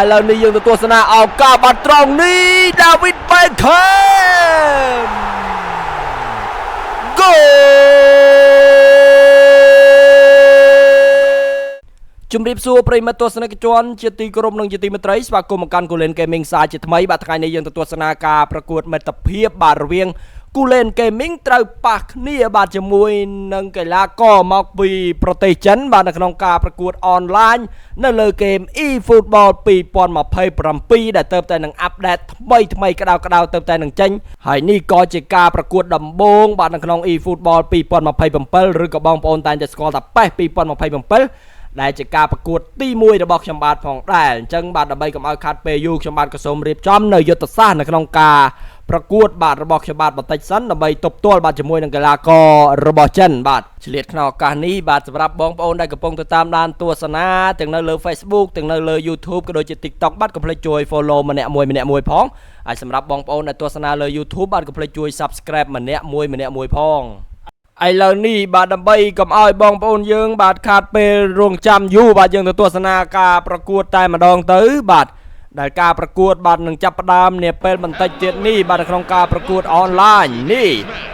ឥឡូវនេះយើងទទួលស្នាឱកាសបាត់ត្រង់នេះ David Beckham ហ្គោលជំរាបសួរប្រិយមិត្តទស្សនិកជនជាទីគោរពនិងជាទីមេត្រីស្វាគមន៍មកកាន់ Gulen Gaming សាជាថ្មីបាទថ្ងៃនេះយើងទទួលស្នាការប្រកួតមិត្តភាពបាទរវាង Gulen Gaming ត្រូវប៉ះគ្នាបាទជាមួយនឹងកីឡាករមកពីប្រទេសចិនបាទនៅក្នុងការប្រកួតអនឡាញនៅលើហ្គេម eFootball 2027ដែលទៅតែនឹងអាប់ដេតថ្មីក្តៅទៅតែនឹងចេញហើយនេះក៏ជាការប្រកួតដំបូងបាទនៅក្នុង eFootball 2027ឬក៏បងប្អូនតែងតែស្គាល់ថា PES 2027ដែលជាការប្រកួតទី1របស់ខ្ញុំបាទផងដែរអញ្ចឹងបាទដើម្បីកុំឲ្យខាត់ពេលយូរខ្ញុំបាទក៏សូមរៀបចំនៅយុទ្ធសាស្ត្រនៅក្នុងការប្រកួតបាទរបស់ខ្ញុំបាទបន្តិចសិនដើម្បីទប់ទល់បាទជាមួយនឹងកីឡាកររបស់ចិនបាទឆ្លៀតក្នុងឱកាសនេះបាទសម្រាប់បងប្អូនដែលកំពុងទៅតាមដានទស្សនាទាំងនៅលើ Facebook ទាំងនៅលើ YouTube ក៏ដូចជា TikTok បាទកុំភ្លេចជួយ follow ម្នាក់មួយផងហើយសម្រាប់បងប្អូនដែលទស្សនាលើ YouTube បាទកុំភ្លេចជួយ Subscribe ម្នាក់មួយផងឥឡូវនេះបាទដើម្បីកុំឲ្យបងប្អូនយើងបាទខាតពេលរងចាំយូរបាទយើងទៅទស្សនាការប្រកួតតែម្ដងទៅបាទដែលការប្រកួតបាទនឹងចាប់ផ្ដើមនាពេលបន្តិចទៀតនេះបាទនៅក្នុងការប្រកួតអនឡាញនេះ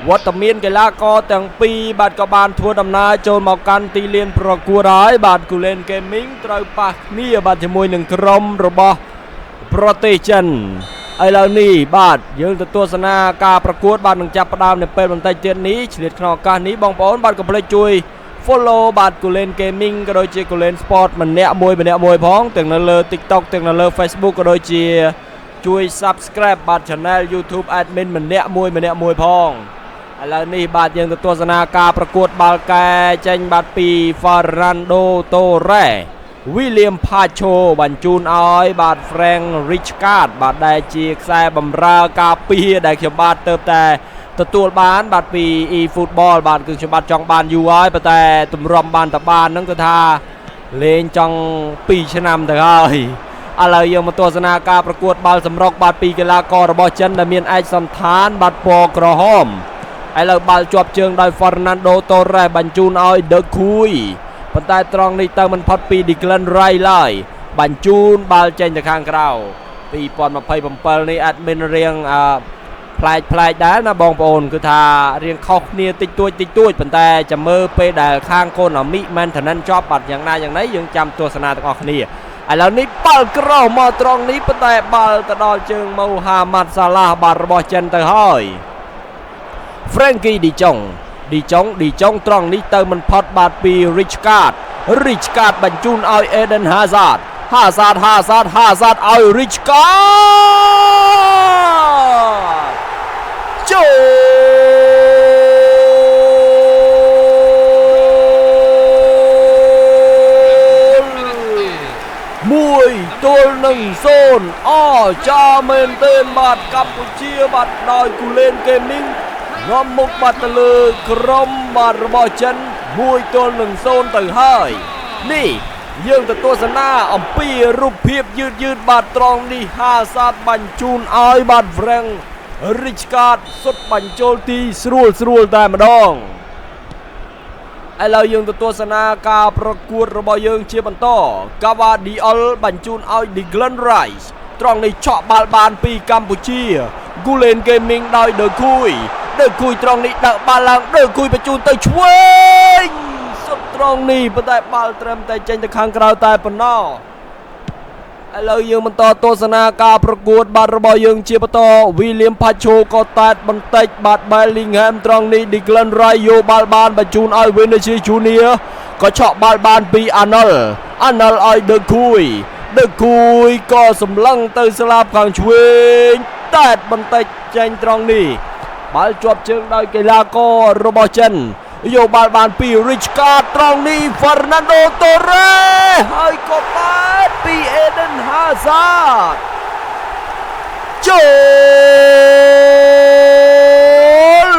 វត្តមានកីឡាករទាំងពីរបាទក៏បានធ្វើដំណើរចូលមកកាន់ទីលានប្រកួតហើយបាទ Gulen Gaming ត្រូវប៉ះគ្នាបាទជាមួយនឹងក្រុមរបស់ប្រទេសចិនឥឡូវនេះបាទយើងទៅទស្សនាការប្រកួតបាទនឹងចាប់ផ្ដើមនៅពេលបន្តិចទៀតនេះឆ្លៀតក្នុងឱកាសនេះបងប្អូនបាទកុំភ្លេចជួយ follow បាទ Gulen Gaming ក៏ដូចជា Gulen Sport ម្នាក់មួយផងទាំងនៅលើ TikTok ទាំងនៅលើ Facebook ក៏ដូចជាជួយ Subscribe បាទ Channel YouTube Admin ម្នាក់មួយផងឥឡូវនេះបាទយើងទៅទស្សនាការប្រកួតបាល់កែចេញបាទពី Fernando Torres William Pacho បញ្ជូនឲ្យបាទ Frank Rijkaard បាទដែលជាខ្សែបម្រើការពារដែលខ្ញុំបាទទៅតែទទួលបានបាទពី eFootball បាទគឺខ្ញុំបាទចង់បានយូរហើយប៉ុន្តែទម្រាំបានតបានហ្នឹងគឺថាលេងចង់2ឆ្នាំទៅហើយឥឡូវយើងមកទស្សនាការប្រកួតបាល់សម្រុកបាទពីកីឡាកររបស់ចិនដែលមានឯកសន្តានបាទពណ៌ក្រហមឥឡូវបាល់ជាប់ជើងដោយ Fernando Torres បញ្ជូនឲ្យ De Gea ប៉ុន្តែត្រង់នេះទៅមិនផុតពី Declan Rice ឡើយបញ្ជូនបាល់ចេញទៅខាងក្រៅ2027នេះ admin រៀងផ្លែកដែរណាបងប្អូនគឺថារៀងខុសគ្នាតិចតួចប៉ុន្តែចាំមើលពេលដែលខាងកូណាមី maintenance ជាប់បាត់យ៉ាងណាយ៉ាងណីយើងចាំទស្សនាទាំងអស់គ្នាឥឡូវនេះបាល់ក្រោះមកត្រង់នេះប៉ុន្តែបាល់ទៅដល់ជើង Mohamed Salah បាទរបស់ចិនទៅហើយ Frankie De Jong ត្រង់នេះទៅមិនផុតបាទពី Rijkaard បញ្ជូនឲ្យ Eden Hazard ឲ្យ Rijkaard ចូល1-0អចាមែនទែនបាទកម្ពុជាបាទដោយ Gulen Gaming នាំមុខបាត់ទៅលើក្រុមបាទរបស់ចិន1-0ទៅហើយនេះយើងទៅទស្សនាអំពីរូបភាពយឺតបាទត្រង់នេះHazardបញ្ជូនឲ្យបាទ Frank Rijkaard សុទ្ធបញ្ចូលទីស្រួលតែម្ដងឥឡូវយើងទៅទស្សនាការប្រកួតរបស់យើងជាបន្ត Gvardiol បញ្ជូនឲ្យ Declan Rice ត្រង់នេះឆក់បាល់បានពីកម្ពុជា Gulen Gaming ដោយ De Gea ត្រង់នេះដាក់បាល់ឡើង De Gea បញ្ជូនទៅឆ្វេងសុទ្ធត្រង់នេះប៉ុន្តែបាល់ត្រឹមតែចេញទៅខាងក្រៅតែប៉ុណ្ណោះឥឡូវយើងបន្តទស្សនាការប្រកួតបាទរបស់យើងជាបន្ត William Pacho ក៏តែតបន្តិចបាទ Bellingham ត្រង់នេះ Declan Rice យកបាល់បានបញ្ជូនឲ្យ Vinicius Junior ក៏ឆក់បាល់បានពី Arnold ឲ្យ De Gea ក៏សម្លឹងទៅស្លាប់ខាងឆ្វេងតែតបន្តិចចេញត្រង់នេះបាល់ជាប់ជើងដោយកីឡាកររបស់ចិនយកបាល់បានពី Rijkaard ត្រង់នេះ Fernando Torres ហើយក៏បានពី Eden Hazard ចូល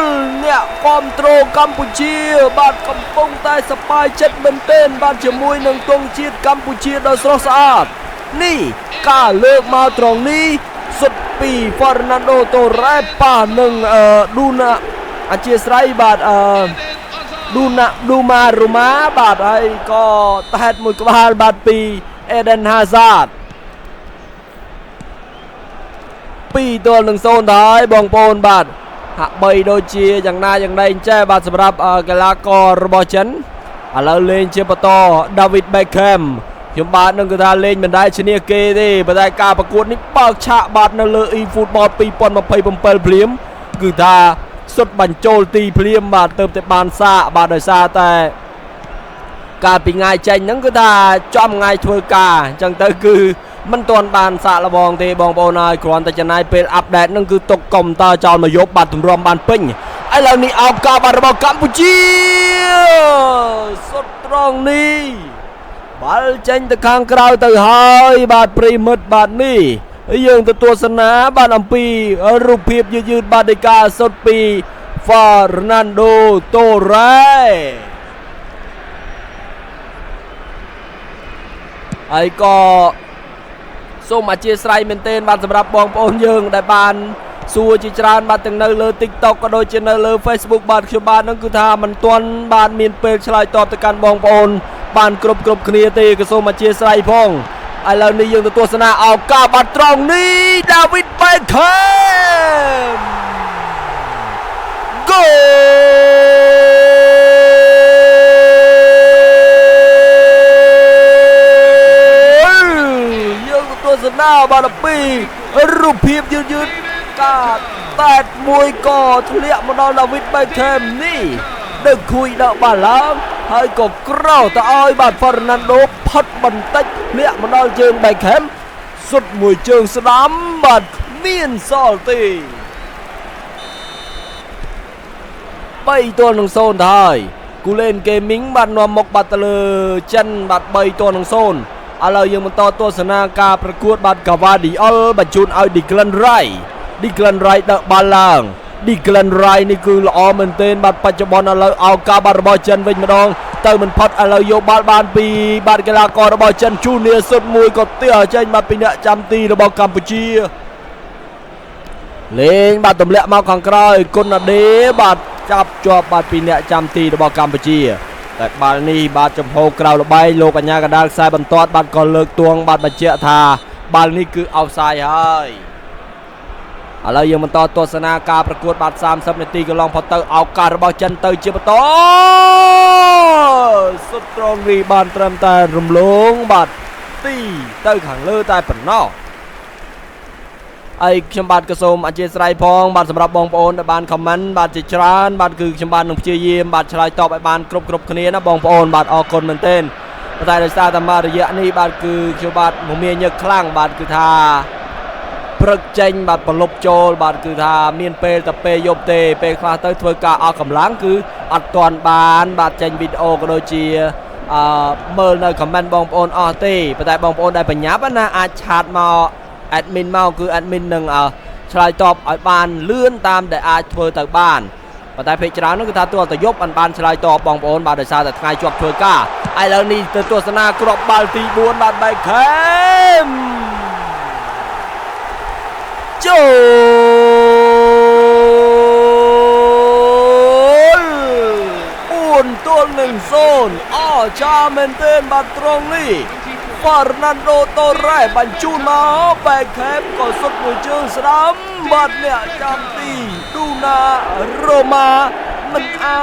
អ្នកគាំទ្រកម្ពុជាបាទកំពុងតែសប្បាយចិត្តមែនទែនបាទជាមួយនឹងទង់ជាតិកម្ពុជាដ៏ស្រស់ស្អាតនេះការលើកមកត្រង់នេះសុទ្ធពី Fernando Torres ប៉ះនឹង Duna អធិស្ឋានបាទDuma Roma បាទហើយក៏តែតមួយក្បាលបាទពី Eden Hazard 2 ទល់នឹង 0 ហើយបងប្អូនបាទហាក់បីដូចជាយ៉ាងណាយ៉ាងណីចេះបាទសម្រាប់កីឡាកររបស់ចិនឥឡូវលេងជាបន្ត David Beckham ខ្ញុំបាទនឹងគឺថាលេងមិនដែលឈ្នះគេទេប៉ុន្តែការប្រកួតនេះបើកឆាកបាទនៅលើ eFootball 2027ភ្លាមគឺថាសុទ្ធបញ្ចូលទីភ្លាមបាទទៅតែបានសាកបាទដោយសារតែកាលពីថ្ងៃចេញហ្នឹងគឺថាចំថ្ងៃធ្វើការអញ្ចឹងទៅគឺមិនទាន់បានសាកល្បងទេបងប្អូនហើយគ្រាន់តែចំណាយពេលអាប់ដេតហ្នឹងគឺទុកកុំព្យូទ័រចោលមកយប់បាទទម្រាំបានពេញឥឡូវនេះឱកាសបាទរបស់កម្ពុជាសុទ្ធត្រង់នេះបាល់ចេញទៅខាងក្រៅទៅហើយបាទប្រិមិត្តបាទនេះយើងទៅទស្សនាបាទអំពីរូបភាពយឺតៗបាទនៃការសុទ្ធពី Fernando Torres ហើយក៏សូមអធិស្ឋានមែនទែនបាទសម្រាប់បងប្អូនយើងដែលបានសួរជាច្រើនបាទទាំងនៅលើ TikTok ក៏ដូចជានៅលើ Facebook បាទខ្ញុំបាទនឹងគឺថាមិនទាន់បានមានពេលឆ្លើយតបទៅកាន់បងប្អូនបានគ្រប់គ្នាទេក៏សូមអធិស្ឋានផងឥឡូវនេះយើងទៅទស្សនាឱកាសបាទត្រង់នេះ David Beckham Goal យើងទៅទស្សនាបាទពីរូបភាពយឺតការតែតមួយក៏ធ្លាក់មកដល់ David Beckham នេះដឹកគួយដកបាល់ឡើងហើយក៏ក្រោទៅឲ្យបាទ Fernando ផុតបន្តិចធ្លាក់មកដល់ជើង Beckham សុទ្ធមួយជើងស្ដាំបាទមានសល់ទេ3 ទល់នឹង 0 ទៅហើយគូលេន Gaming បាននាំមុខបាទទៅលើចិនបាទ3 ទល់នឹង 0ឥឡូវយើងបន្តទស្សនាការប្រកួតបាទ Gvardiol បញ្ជូនឲ្យ Declan Rice ដឹកបាល់ឡើង Declan Rice នេះគឺល្អមែនទែនបាទបច្ចុប្បន្នឥឡូវឱកាសបាទរបស់ចិនវិញម្ដងទៅមិនផុតឥឡូវយកបាល់បានពីបាទកីឡាកររបស់ចិន Junior សុទ្ធមួយក៏ទះចេញបាទពីអ្នកចាំទីរបស់កម្ពុជាលេងបាទទម្លាក់មកខាងក្រោយគុណណាដេបាទចាប់ជាប់បាទពីអ្នកចាំទីរបស់កម្ពុជាតែបាល់នេះបាទចំហក្រៅល្បែងលោកអញ្ញាកណ្ដាលខ្សែបន្ទាត់បាទក៏លើកទួងបាទបញ្ជាក់ថាបាល់នេះគឺ offside ហើយឥឡូវយើងបន្តទស្សនាការប្រកួតបាទ30នាទីកន្លងផុតទៅឱកាសរបស់ចិនទៅជាបន្តសុទ្ធត្រង់នេះបានត្រឹមតែរំលងបាទទីទៅខាងលើតែប៉ុណ្ណោះហើយខ្ញុំបាទក៏សូមអធិស្ឋានផងបាទសម្រាប់បងប្អូនដែលបានខមមិនបាទជាច្រើនបាទគឺខ្ញុំបាទនឹងព្យាយាមបាទឆ្លើយតបឲ្យបានគ្រប់គ្នាណាបងប្អូនបាទអរគុណមែនទែនតែដោយសារតែមករយៈនេះបាទគឺខ្ញុំបាទមមាញឹកខ្លាំងបាទគឺថាព្រឹកចេញបាទប្រឡប់ចូលបាទគឺថាមានពេលតែពេលយប់ទេពេលខ្លះទៅធ្វើការអស់កម្លាំងគឺអត់ទាន់បានបាទចេញវីដេអូក៏ដូចជាមើលនៅខមមិនបងប្អូនអស់ទេប៉ុន្តែបងប្អូនដែលបញ្ញាប់ណាអាចឆាតមក admin មកគឺ admin នឹងឆ្លើយតបឲ្យបានលឿនតាមដែលអាចធ្វើទៅបានប៉ុន្តែពេលច្រើននោះគឺថាទោះតែយប់មិនបានឆ្លើយតបបងប្អូនបាទដោយសារតែថ្ងៃជាប់ធ្វើការឥឡូវនេះទៅទស្សនាគ្រាប់បាល់ទី4បាទ Beckham ចូល4 ទល់នឹង 0 អចាមែនទែនបាទត្រង់នេះ Fernando Torres បញ្ជូនមក Beckham ក៏សុទ្ធមួយជើងស្ដាំបាទអ្នកចាំទី Duna Roma មិនអា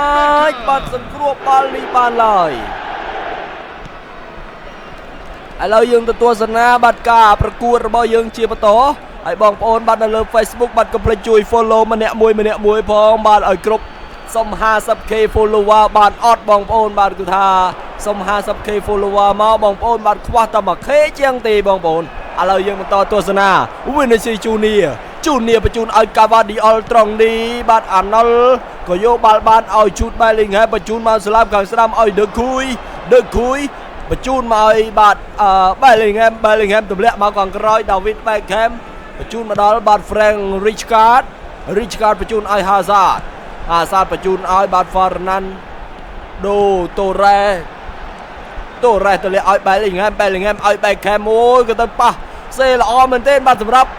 ចបាទសង្គ្រោះបាល់នេះបានឡើយឥឡូវយើងទៅទស្សនាបាទការប្រកួតរបស់យើងជាបន្តហើយបងប្អូនបាទនៅលើ Facebook បាទកុំភ្លេចជួយ follow ម្នាក់មួយផងបាទឲ្យគ្រប់សុំ 50k follower បាទអត់បងប្អូនបាទគឺថាសុំ 50k follower មកបងប្អូនបាទខ្វះតែ 1k ជាងទេបងប្អូនឥឡូវយើងបន្តទស្សនា Vinicius Junior បញ្ជូនឲ្យ Gvardiol ត្រង់នេះបាទ Arnold ក៏យកបាល់បានឲ្យ Jude Bellingham បញ្ជូនមកស្លាប់ខាងស្ដាំឲ្យ De Gea បញ្ជូនមកឲ្យបាទ Bellingham ទម្លាក់មកខាងក្រោយ David Beckham បញ្ជូនមកដល់បាទ Frank Rijkaard បញ្ជូនឲ្យ Hazard បញ្ជូនឲ្យបាទ Fernando Torres ទម្លាក់ឲ្យ Bellingham ឲ្យ Beckham អូយក៏ទៅប៉ះសេល្អមែនទែនបាទសម្រាប់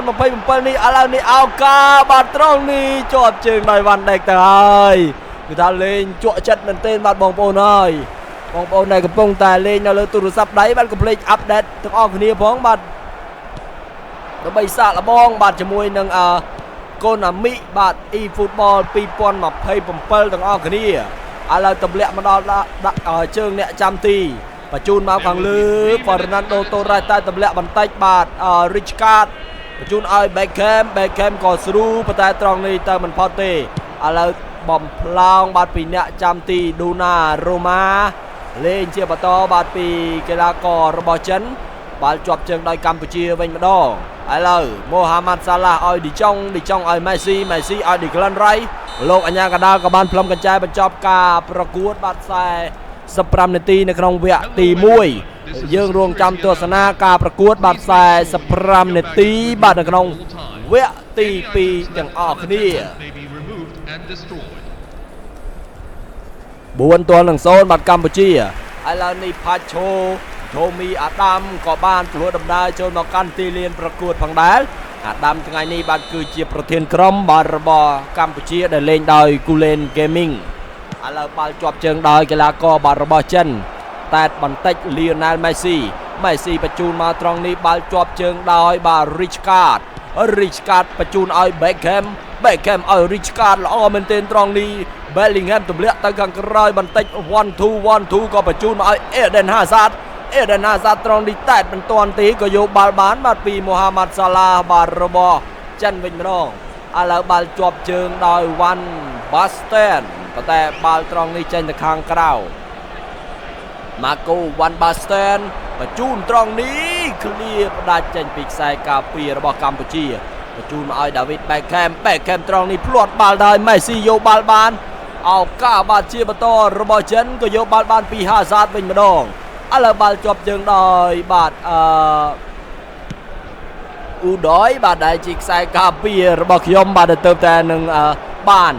2027នេះឥឡូវនេះឱកាសបាទត្រង់នេះជាប់ជើងដោយ Van Dijk ទៅហើយគឺថាលេងជក់ចិត្តមែនទែនបាទបងប្អូនហើយបងប្អូនដែលកំពុងតែលេងនៅលើទូរស័ព្ទដៃបានកុំភ្លេចអាប់ដេតទាំងអស់គ្នាផងបាទ ដើម្បីសាកល្បងបាទជាមួយនឹងកូណាមីបាទ eFootball 2027ទាំងអស់គ្នាឥឡូវទម្លាក់មកដល់ដាក់ជើងអ្នកចាំទីបញ្ជូនមកខាងលើ Fernando Torres តែទម្លាក់បន្តិចបាទ Richard បញ្ជូនឲ្យ Beckham ក៏ស្រួលប៉ុន្តែត្រង់នេះទៅមិនផុតទេឥឡូវបំផ្លោងបាទពីអ្នកចាំទី Dona Roma លេងជាបន្តបាទពីកីឡាកររបស់ចិនបាល់ជាប់ជើងដោយកម្ពុជាវិញម្ដងឥឡូវ Mohamed Salah ឲ្យ De Jong ឲ្យ Messi ឲ្យ Declan Rice លោកអញ្ញាកណ្ដាលក៏បានផ្លុំកញ្ចែបញ្ចប់ការប្រកួតបាទ45នាទីនៅក្នុងវគ្គទី1យើងរងចាំទស្សនាការប្រកួតបាទ45នាទីបាទនៅក្នុងវគ្គទី2ទាំងអស់គ្នា4-0បាទកម្ពុជាឥឡូវនេះផាឆូថូមីអាដាមក៏បានធ្វើដំណើរចូលមកកាន់ទីលានប្រកួតផងដែរអាដាមថ្ងៃនេះបាទគឺជាប្រធានក្រុមបាទរបស់កម្ពុជាដែលលេងដោយ Gulen Gaming ឥឡូវបាល់ជាប់ជើងដោយកីឡាករបាទរបស់ចិនតែបន្តិច Lionel Messi បញ្ជូនមកត្រង់នេះបាល់ជាប់ជើងដោយបាទ Richard បញ្ជូនឲ្យ Beckham ឲ្យ Richard ល្អមែនទែនត្រង់នេះ Bellingham ទម្លាក់ទៅខាងក្រោយបន្តិច 1-2 ក៏បញ្ជូនមកឲ្យ Eden Hazard ត្រង់នេះតែមិនទាន់ទេក៏យកបាល់បានបាទពី Mohamed Salah បាទរបស់ចិនវិញម្ដងឥឡូវបាល់ជាប់ជើងដោយ Van Basten ប៉ុន្តែបាល់ត្រង់នេះចេញទៅខាងក្រៅ Marco Van Basten បញ្ជូនត្រង់នេះឃ្លាផ្ដាច់ចេញពីខ្សែការពាររបស់កម្ពុជាបញ្ជូនមកឲ្យ David Beckham ត្រង់នេះភ្លាត់បាល់ដោយ Messi យកបាល់បានឱកាសបាទជាបន្តរបស់ចិនក៏យកបាល់បានពី Hazard វិញម្ដងឥឡូវបាល់ជាប់ជើងដោយបាទUdoy បាទដែលជាខ្សែការពាររបស់ខ្ញុំបាទទៅតែនឹងបាន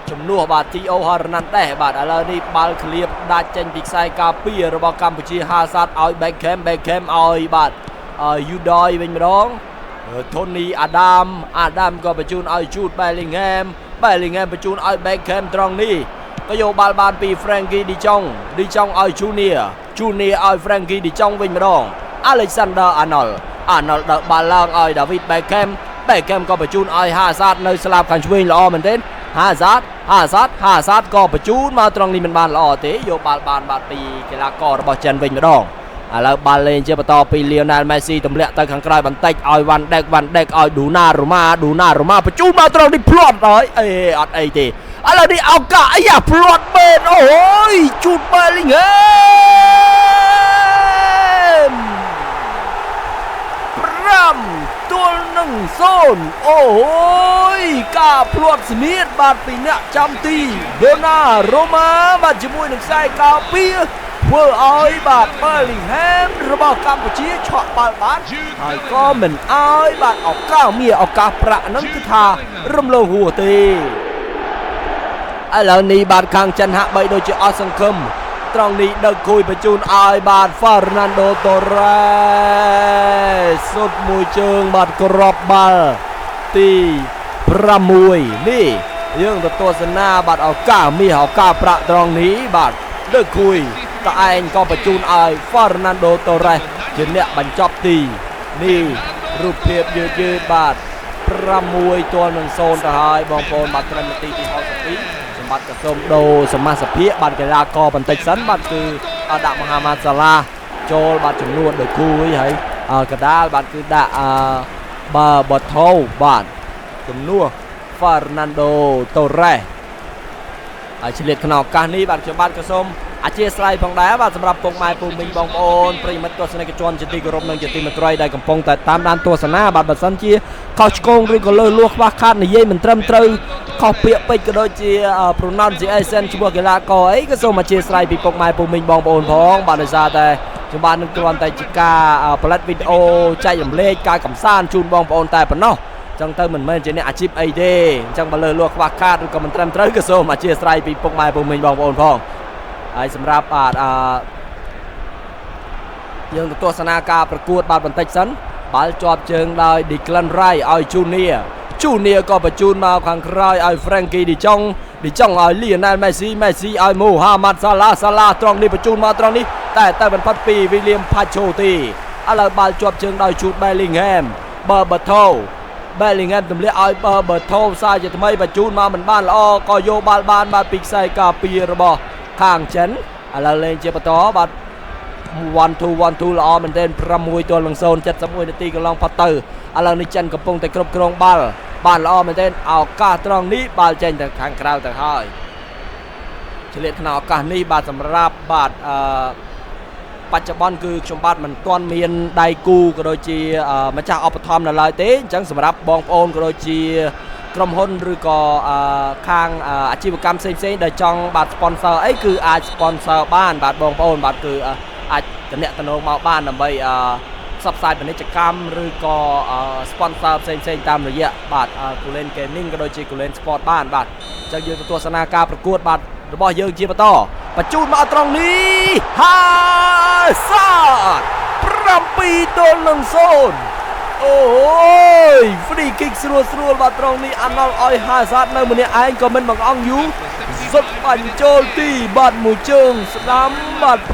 ជំនួសបាទ Theo Hernandez បាទឥឡូវនេះបាល់ឃ្លាបដាច់ចេញពីខ្សែការពាររបស់កម្ពុជា Hazard ឲ្យ Beckham ឲ្យបាទUdoy វិញម្ដង Tony Adam ក៏បញ្ជូនឲ្យ Jude Bellingham បញ្ជូនឲ្យ Beckham ត្រង់នេះក៏យកបាល់បានពី Frankie De Jong ឲ្យ Junior ឲ្យ Frankie De Jong វិញម្ដង Alexander Arnold ដើរបាល់ឡើងឲ្យ David Beckham ក៏បញ្ជូនឲ្យ Hazard នៅស្លាបខាងឆ្វេងល្អមែនទេ Hazard ក៏បញ្ជូនមកត្រង់នេះមិនបានល្អទេយកបាល់បានបាទពីកីឡាកររបស់ចិនវិញម្ដងឥឡូវបាល់លេងជាបន្តពី Lionel Messi ទម្លាក់ទៅខាងក្រោយបន្តិចឲ្យ Van Dijk ឲ្យ Dona Roma បញ្ជូនមកត្រង់នេះភ្លាត់ហើយអត់អីទេឥឡូវនេះឱកាសភ្លាត់មែនអូយជូត Bellingham 5-0អូយការភ្លាត់ស្នៀតបាទពីអ្នកចាំទី Dona Roma បាទជាមួយនឹងខ្សែការពារធ្វើឲ្យបាទ Bellingham របស់កម្ពុជាឆក់បាល់បានហើយក៏មិនឲ្យបាទឱកាសប្រាក់ហ្នឹងគឺថារំលងហួរទេឥឡូវនេះបាទខាងចិនហាក់បីដូចជាអស់សង្ឃឹមត្រង់នេះដឹកគួយបញ្ជូនឲ្យបាទ Fernando Torres សុទ្ធមួយជើងបាទក្របបាល់ទី6នេះយើងទៅទស្សនាបាទឱកាសប្រាក់ត្រង់នេះបាទដឹកគួយតឯងក៏បញ្ជូនឲ្យ Fernando Torres ជាអ្នកបញ្ចប់ទីនេះរូបភាពយឺតបាទ6-0ទៅហើយបងប្អូនបាទត្រឹមនាទីទី62សម្បត្តិក៏សូមដូរសមាសភាគបាទកីឡាករបន្តិចសិនបាទគឺដាក់ Mohamed Salah ចូលបាទចំនួនដោយគូហើយកដាលបាទគឺដាក់បថោបាទចំនួន Fernando Torres ហើយឆ្លៀតក្នុងឱកាសនេះបាទខ្ញុំបាទក៏សូមអធិស្ឋានផងដែរបាទសម្រាប់ពុកម៉ែពូមីងបងប្អូនប្រិយមិត្តទស្សនិកជនជាទីគោរពនិងជាទីមេត្រីដែលកំពុងតែតាមដានទស្សនាបាទបើសិនជាខុសឆ្គងឬក៏លើសលួសខ្វះខាតនិយាយមិនត្រឹមត្រូវខុសពាក្យពេចន៍ក៏ដូចជា pronunciation ជាមួយកីឡាករអីក៏សូមអធិស្ឋានពីពុកម៉ែពូមីងបងប្អូនផងបាទដោយសារតែខ្ញុំបាទនឹងគ្រាន់តែជាការផលិតវីដេអូចែករំលែកការកម្សាន្តជូនបងប្អូនតែប៉ុណ្ណោះចឹងទៅមិនមែនជាអ្នកអាជីពអីទេអញ្ចឹងបើលើសលួសខ្វះខាតឬក៏មិនត្រឹមត្រូវក៏សូមអធិស្ឋានពីពុកម៉ែពូមីងបងប្អូនផងហើយសម្រាប់បាទយើងទៅទស្សនាការប្រកួតបាទបន្តិចសិនបាល់ជាប់ជើងដោយ Declan Rice ឲ្យ Junior ក៏បញ្ជូនមកខាងក្រោយឲ្យ Frankie De Jong ឲ្យ Lionel Messi ឲ្យ Mohamed Salah ត្រង់នេះបញ្ជូនមកត្រង់នេះតែមិនផុតពី William Pacho ទេ ឥឡូវបាល់ជាប់ជើងដោយជូត Bellingham បើបថូ Bellingham ទម្លាក់ឲ្យបថូសាជាថ្មីបញ្ជូនមកមិនបានល្អក៏យកបាល់បានបាទពីខ្សែការពាររបស់ខាងចិនឥឡូវលេងជាបន្តបាទ1-2 ល្អមែនទែន6-0 71នាទីកន្លងផុតទៅឥឡូវនេះចិនកំពុងតែគ្រប់គ្រងបាល់បានល្អមែនទែនឱកាសត្រង់នេះបាល់ចេញទៅខាងក្រៅទៅហើយឆ្លៀតក្នុងឱកាសនេះបាទសម្រាប់បាទបច្ចុប្បន្នគឺខ្ញុំបាទមិនទាន់មានដៃគូក៏ដូចជាម្ចាស់ឧបត្ថម្ភនៅឡើយទេអញ្ចឹងសម្រាប់បងប្អូនក៏ដូចជាក្រុមហ៊ុនឬក៏ខាងអាជីវកម្មផ្សេងៗដែលចង់បាទ sponsor អីគឺអាច sponsor បានបាទបងប្អូនបាទគឺអាចតំណែងមកបានដើម្បីផ្សព្វផ្សាយពាណិជ្ជកម្មឬក៏ sponsor ផ្សេងៗតាមរយៈបាទ Gulen Gaming ក៏ដូចជា Gulen Sport បានបាទអញ្ចឹងយើងទៅទស្សនាការប្រកួតបាទរបស់យើងជាបន្តបញ្ជូនមកត្រង់នេះហាសាត7-0អូយ free kick ស្រួលបាទត្រង់នេះអាណល់ឲ្យហាសាតនៅម្នាក់ឯងក៏មិនបង្អង់យូរសុទ្ធបញ្ចូលទីបាទមួយជើងស្ដាំបាទ7-0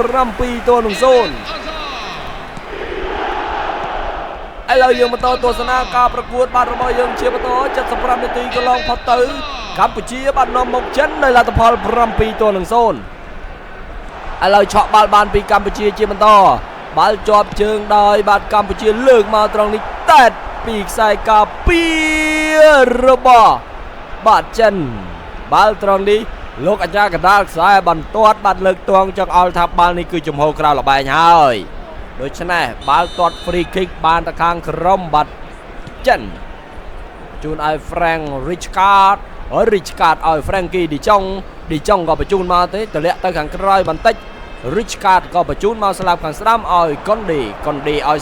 ឥឡូវយើងបន្តទស្សនាការប្រកួតបាទរបស់យើងជាបន្ត75នាទីកន្លងផុតទៅកម្ពុជាបាទនាំមុខចិននៅលទ្ធផល7-0ឥឡូវឆក់បាល់បានពីកម្ពុជាជាបន្តបាល់ជាប់ជើងដោយបាទកម្ពុជាលើកមកត្រង់នេះតែតពីខ្សែការពាររបស់បាទចិនបាល់ត្រង់នេះលោកអាចារ្យកណ្ដាលខ្សែបន្ទាត់បាទលើកទងចង់អល់ថាបាល់នេះគឺចំហក្រៅលបែងហើយដូច្នេះបាល់ទាត់ free kick បានទៅខាងក្រុមបាទចិនជូនឲ្យ Frank Rijkaard ឲ្យ Frankie De Jong ក៏បញ្ជូនមកទេទម្លាក់ទៅខាងក្រោយបន្តិច Rijkaard ក៏បញ្ជូនមកស្លាប់ខាងស្ដាំឲ្យ Condé ឲ្យ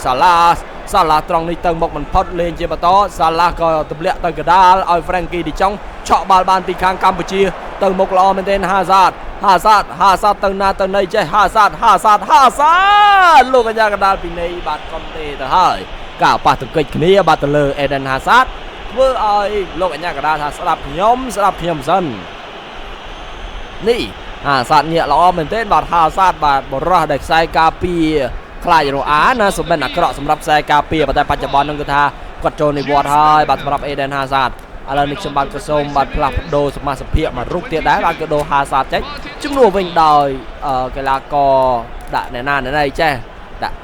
Salah ត្រង់នេះទៅមុខមិនផុតលេងជាបន្ត Salah ក៏ទម្លាក់ទៅកដាលឲ្យ Frankie De Jong ឆក់បាល់បានពីខាងកម្ពុជាទៅមុខល្អមែនទែនHazard ទៅណាទៅណីចេះHazard លោកកញ្ញាកណ្ដាលពីនៃបាទ Condé ទៅហើយការប៉ះទង្គិចគ្នាបាទទៅលើ Eden Hazard ធ្វើឲ្យលោកអញ្ញាកណ្ដាលថាស្ដាប់ខ្ញុំសិននេះHazard ញាក់ល្អមែនទែនបាទHazardបាទបរោះដែលខ្សែការពារខ្លាចរអាណាសម្បិនអាក្រក់សម្រាប់ខ្សែការពារតែបច្ចុប្បន្នហ្នឹងគឺថាគាត់ចូលនិវត្តន៍ហើយបាទសម្រាប់ Eden Hazard ឥឡូវនេះខ្ញុំបាទក៏សូមបាទផ្លាស់ប្ដូរសមាជិកមករូបទៀតដែរបាទក៏ដូរHazardចេញជំនួសវិញដោយកីឡាករដាក់អ្នកណាចេះដាក់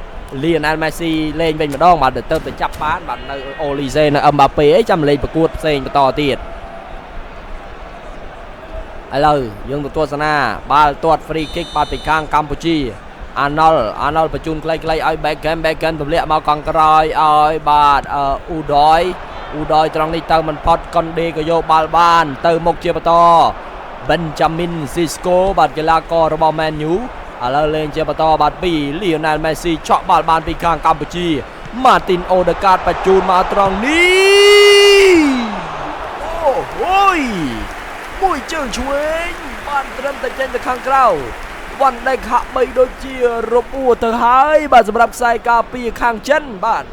Lionel Messi លេងវិញម្ដងបាទទៅចាប់បានបាទនៅ Olise នៅ Mbappe អីចាំលេងប្រកួតផ្សេងបន្តទៀតឥឡូវយើងទៅទស្សនាបាល់ទាត់ free kick បាទពីខាងកម្ពុជាអាណល់បញ្ជូនខ្លីៗឲ្យ Beckham ទម្លាក់មកកង់ក្រោយឲ្យបាទUdoyត្រង់នេះទៅមិនផុត Condé ក៏យកបាល់បានទៅមុខជាបន្ត Benjamin Sesko បាទកីឡាកររបស់ Man U ឥឡូវលេងជាបន្តបាទពី Lionel Messi ឆក់បាល់បានពីខាងកម្ពុជា Martin Odegaard បញ្ជូនមកត្រង់នេះអូយមួយជើងឆ្វេងបានត្រឹមតែចេញទៅខាងក្រៅវ៉ាន់ដេកហាក់បីដូចជារបួសទៅហើយបាទសម្រាប់ខ្សែការពារខាងចិនបាទ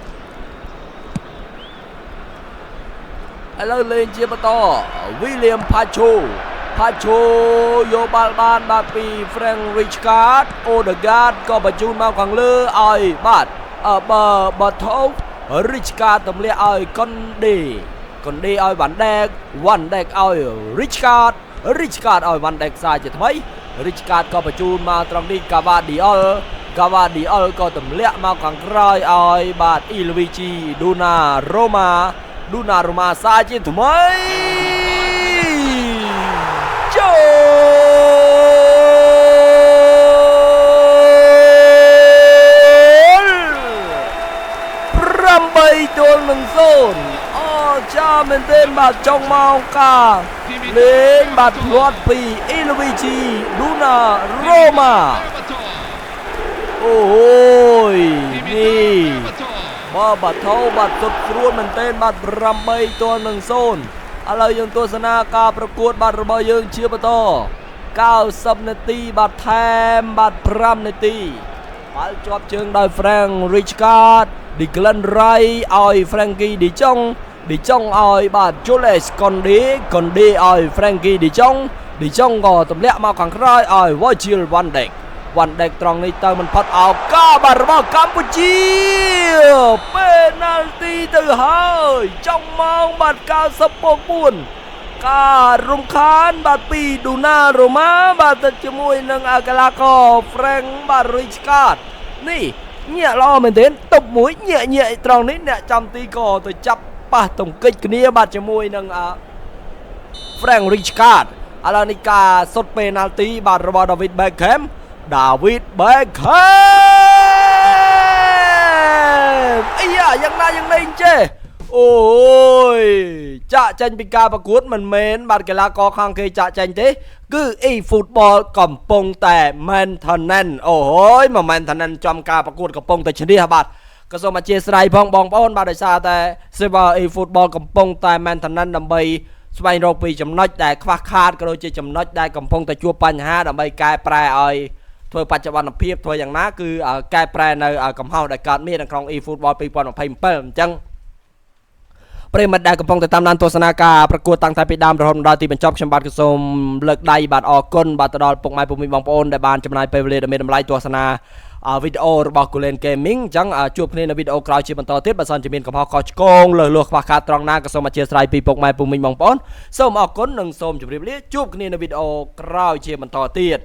ឥឡូវលេងជាបន្ត William Pacho យកបាល់បានបាទពី Frank Rijkaard Odegaard ក៏បញ្ជូនមកខាងលើឲ្យបាទបើថោ Rijkaard ទម្លាក់ឲ្យ Condé ឲ្យវ៉ាន់ដេកឲ្យ Rijkaard ឲ្យវ៉ាន់ដេកខ្សែជាថ្មី Rijkaard ក៏បញ្ជូនមកត្រង់នេះ Gvardiol ក៏ទម្លាក់មកខាងក្រោយឲ្យបាទ Luigi Donnarumma សាជាថ្មីចូល8-0ចាមែនទេបាទចុងម៉ោងការលេងបាទភ្លាត់ពី Luigi Donnarumma អូយនេះបាទថោបាទសុទ្ធស្រួលមែនទេបាទ8-0ឥឡូវយើងទស្សនាការប្រកួតបាទរបស់យើងជាបន្ត90នាទីបាទថែមបាទ5នាទីបាល់ជាប់ជើងដោយ Frank Rijkaard Declan Rice ឲ្យ Frankie De Jong ឲ្យបាទ Jules Condé ឲ្យ Frankie De Jong ក៏ទម្លាក់មកខាងក្រោយឲ្យ Virgil van Dijk วันเด็กตรงนี้เติมมันพัดเอาก้าบาร์บอลกัมพูชีเปนัลตีtừ hơi trong mongบาดกาสปองบุญการุมคานบาดปีดูนาโรมาบาดจมวยนังอากาลาโกแฟรงบาริชการ์ดนี่เนี่ยรอเหมือนเดิมตบมุ้ยเนี่ยตรงนี้เนี่ยจำตีก่อตัวจับปะตรงกิจนี้บาดจมวยนังแฟรงริชการ์ดอารานิกาสดเปนัลตีบาดระบาดดาวิดเบคแฮมไอ้ยายังไงเจ้โอ้ยจะเจนเป็นการประกวดมันเมนบาดกีฬากอคังเคยจะเจนเต้คือไอ้ฟุตบอลกับปงแต่แมนทันนันโอ้ยมาแมนทันนันจำการประกวดกับปงแต่ชนิดบาดก็ส่งมาเชียร์สไลด์พองบองป้อนบาดได้ซาแต่เซบาไอ้ฟุตบอลกับปงแต่แมนทันนันดำไปสมัยเราปีจำนวนแต่คว้าคาดก็โดยจะจำนวนได้กับปงแต่ชัวปัญหาดำไปกายแปรไอทัวร์ปัจจุบันเพียบทัวร์อย่างนั้นคือกายแปรในกับเฮาได้การมีในครองอีฟุตบอลปีปอนของไพ่เปิ่มจังประเด็นได้กับปงแต่ตามนั้นตัวสนาการประกวดตั้งแต่ปีดามรอนดาวตีเป็นจอบชมบัตรกระสมเลิกได้บัตรออกก้นบัตรดอลปกไม้ปุ่มมีบางปอนได้บานจำนายไปเวลาเมดำไลตัวสนาวิดีโอบอกกูเล่นเกมมิ่งจังจูบในวิดีโอกราวชีบันต่อเทปบัตรซันจะมีกับพ่อคอชโกงเลยลวกปากคาตรองหน้ากระสมมาเชียร์สไลปีปกไม้ปุ่มมีบางปอนส้มออกก้นหนึ่งส้มจุบเรียบจูบในวิดีโอกราวชีบันต่อเทป